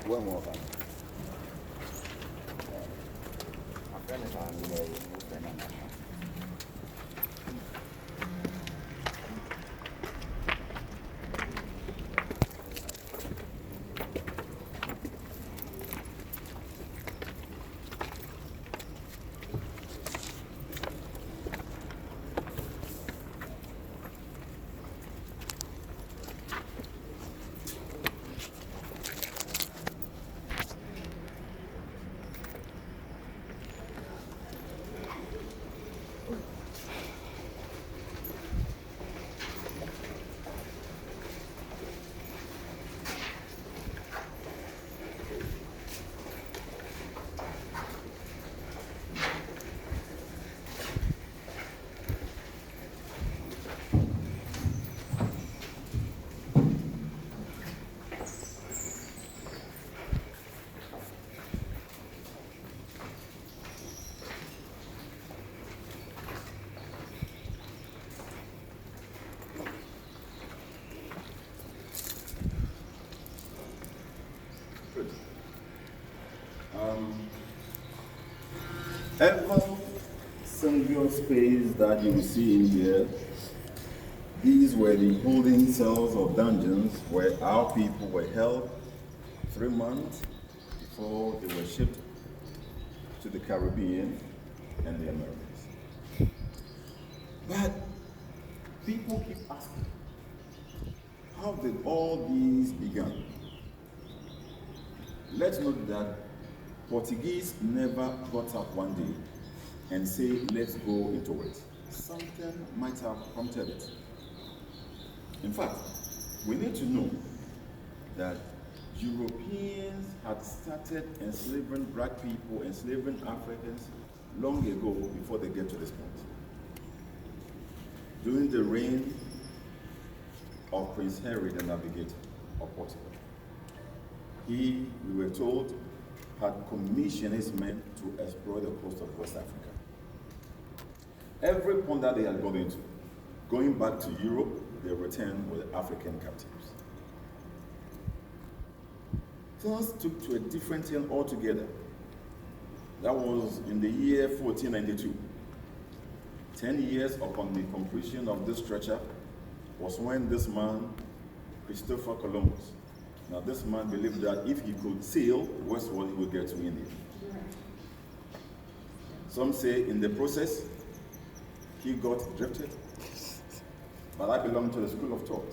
One more. Afghanistan, every single space that you see in here, these were the holding cells or dungeons where our people were held 3 months before they were shipped to the Caribbean and the Americas. But people keep asking, how did all these begin? Let's note that Portuguese never got up one day and say, let's go into it. Something might have prompted it. In fact, we need to know that Europeans had started enslaving black people, enslaving Africans long ago before they get to this point. During the reign of Prince Henry the Navigator of Portugal, he, we were told, had commissioned his men to explore the coast of West Africa. Every point that they had gone into, going back to Europe, they returned with African captives. Things took to a different turn altogether. That was in the year 1492. 10 years upon the completion of this stretcher was when this man, Christopher Columbus, now this man believed that if he could sail westward, he would get to India. Some say in the process, he got drifted. But I belong to the school of thought,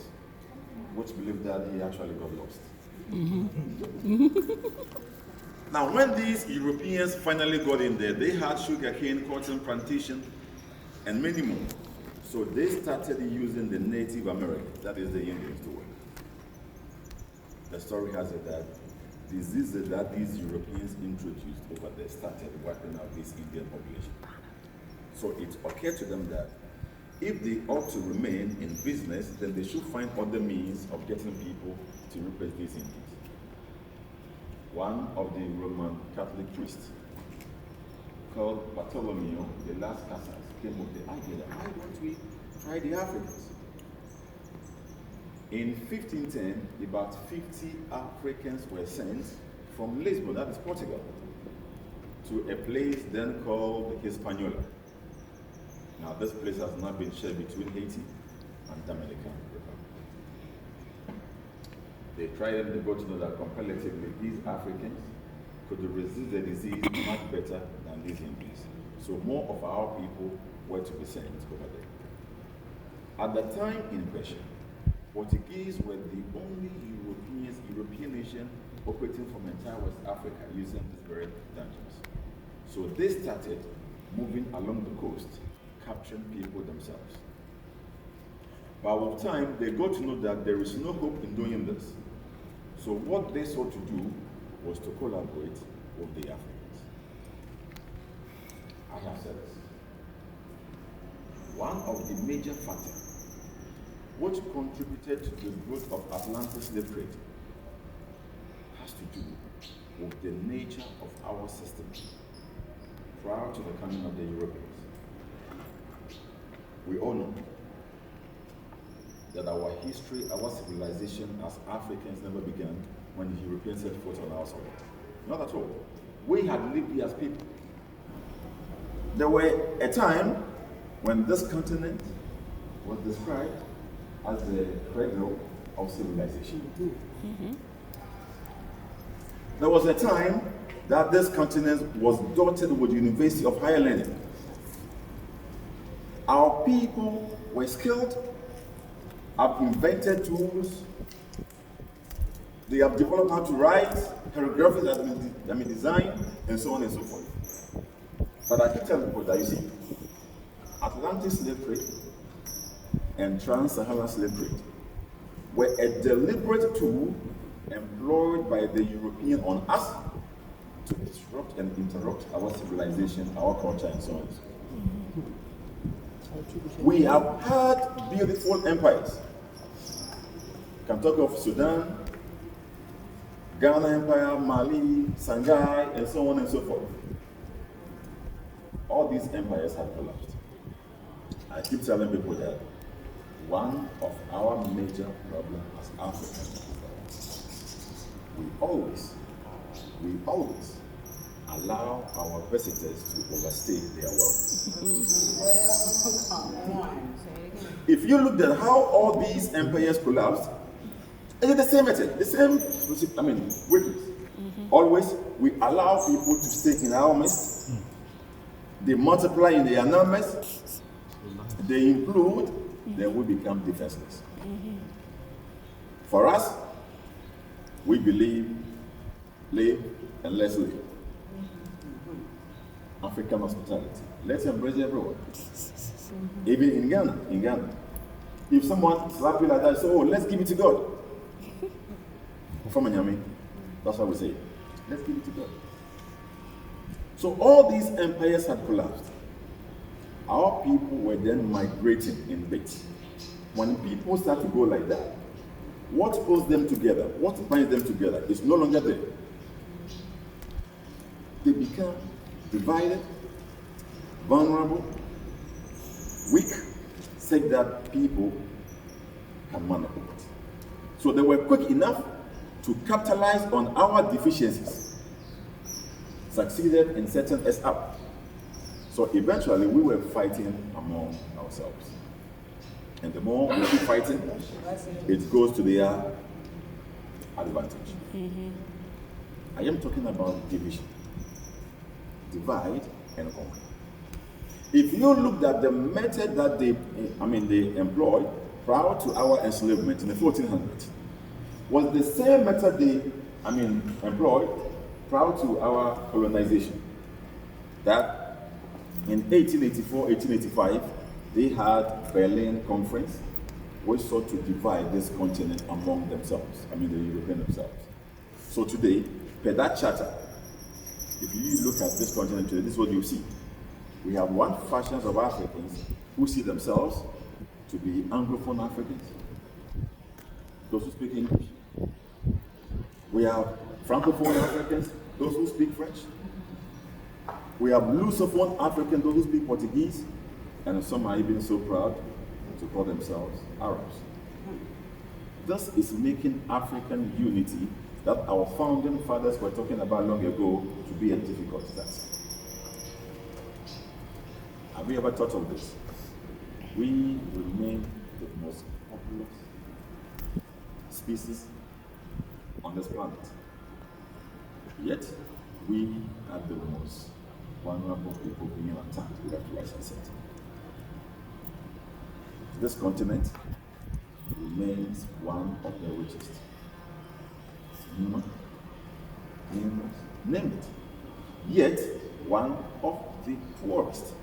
which believed that he actually got lost. Now, when these Europeans finally got in there, they had sugarcane, cotton plantation, and many more. So they started using the Native Americans, that is the Indians, to work. The story has it that diseases that these Europeans introduced over there started wiping out this Indian population. So it occurred to them that if they ought to remain in business, then they should find other means of getting people to replace these Indians. One of the Roman Catholic priests called Bartholomew de las Casas came up with the idea that why don't we try the Africans? In 1510, about 50 Africans were sent from Lisbon, that is Portugal, to a place then called Hispaniola. Now, this place has now been shared between Haiti and Dominican Republic. They tried and they got to know that comparatively, these Africans could resist the disease much better than these Indians. So more of our people were to be sent over there. At the time in question, Portuguese were the only European nation operating from entire West Africa using these very dungeons. So they started moving along the coast, capturing people themselves. But with time, they got to know that there is no hope in doing this. So what they sought to do was to collaborate with the Africans. I have said this. One of the major factors which contributed to the growth of Atlantic slave trade has to do with the nature of our system prior to the coming of the Europeans. We all know that our history, our civilization as Africans never began when the Europeans set foot on our soil. Not at all. We had lived here as people. There were a time when this continent was described as the cradle of civilization. Mm-hmm. There was a time that this continent was dotted with the University of Higher Learning. Our people were skilled, have invented tools, they have developed how to write, hieroglyphics that have been designed, and so on and so forth. But I can tell people that, you see, Atlantic slave trade and Trans-Saharan slave trade were a deliberate tool employed by the European on us to disrupt and interrupt our civilization, our culture, and so on. We have had beautiful empires. You can talk of Sudan, Ghana Empire, Mali, Sangay, and so on and so forth. All these empires have collapsed. I keep telling people that one of our major problems as Africans is that we always allow our visitors to overstay their welcome. If you looked at how all these empires collapsed, it's the same method, the same weakness. Mm-hmm. Always, we allow people to stay in our midst. They multiply in their numbers. They implode. Then we become defenseless. Mm-hmm. For us, we believe, live, and let's live. African hospitality. Let's embrace everyone. Even in Ghana. If someone slap you like that, say, oh, let's give it to God. From Anyami, that's what we say. Let's give it to God. So all these empires had collapsed. Our people were then migrating in bits. When people start to go like that, what holds them together, what binds them together is no longer there. They become divided, vulnerable, weak, such that people can manipulate. So they were quick enough to capitalize on our deficiencies, succeeded in setting us up. So eventually we were fighting among ourselves. And the more we keep fighting, it goes to their advantage. Mm-hmm. I am talking about division. Divide and conquer. If you looked at the method that they employed prior to our enslavement in the 1400s, was the same method they employed prior to our colonization. That in 1884, 1885, they had Berlin Conference, which sought to divide this continent among themselves, the Europeans themselves. So today, per that charter, if you look at this continent today, this is what you see. We have one faction of Africans who see themselves to be Anglophone Africans, those who speak English. We have Francophone Africans, those who speak French. We have Lusophone Africans, those who speak Portuguese, and some are even so proud to call themselves Arabs. This is making African unity that our founding fathers were talking about long ago to be a difficult task. Have you ever thought of this? We remain the most populous species on this planet. Yet, we are the most vulnerable people being attacked with actual asset. This continent remains one of the richest. Name it. Yet, one of the poorest.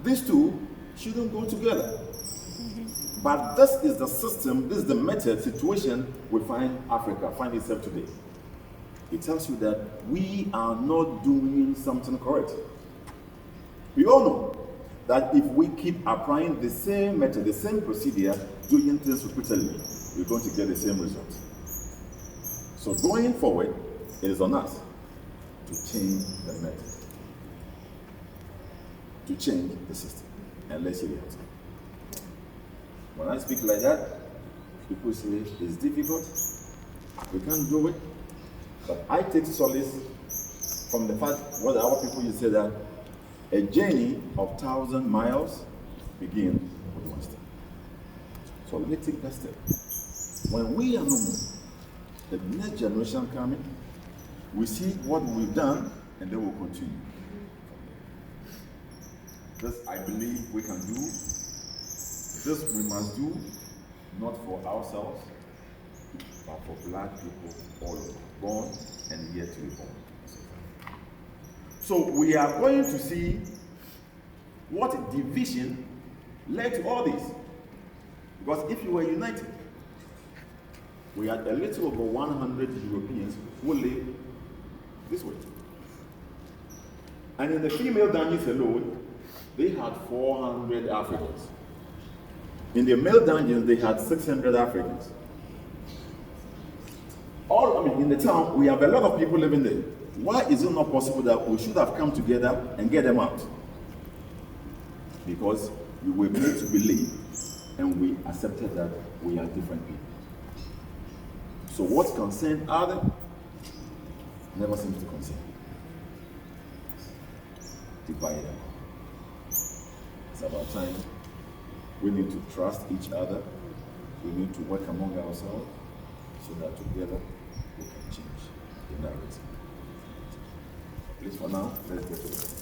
These two shouldn't go together. Mm-hmm. But this is the system, this is the method, situation we find itself today. It tells you that we are not doing something correct. We all know that if we keep applying the same method, the same procedure, doing things repeatedly, we're going to get the same result. So going forward, it is on us to change the method, to change the system. And let's hear it. When I speak like that, people say it's difficult, we can't do it. But I take solace from the fact what our people used to say that a journey of 1,000 miles begins with one step. So let me take that step. When we are no more, the next generation coming, we see what we've done and they will continue. This I believe we can do. This we must do, not for ourselves, but for black people all over, born and yet to be born. So we are going to see what division led to all this. Because if you were united, we had a little over 100 Europeans who live this way. And in the female dungeons alone, they had 400 Africans. In the male dungeons, they had 600 Africans. In the town, we have a lot of people living there. Why is it not possible that we should have come together and get them out? Because we were made to believe and we accepted that we are different people. So what concerned others never seems to concern. Divide them. It's about time. We need to trust each other. We need to work among ourselves so that together we can change the narrative. At least for now, let's get to it.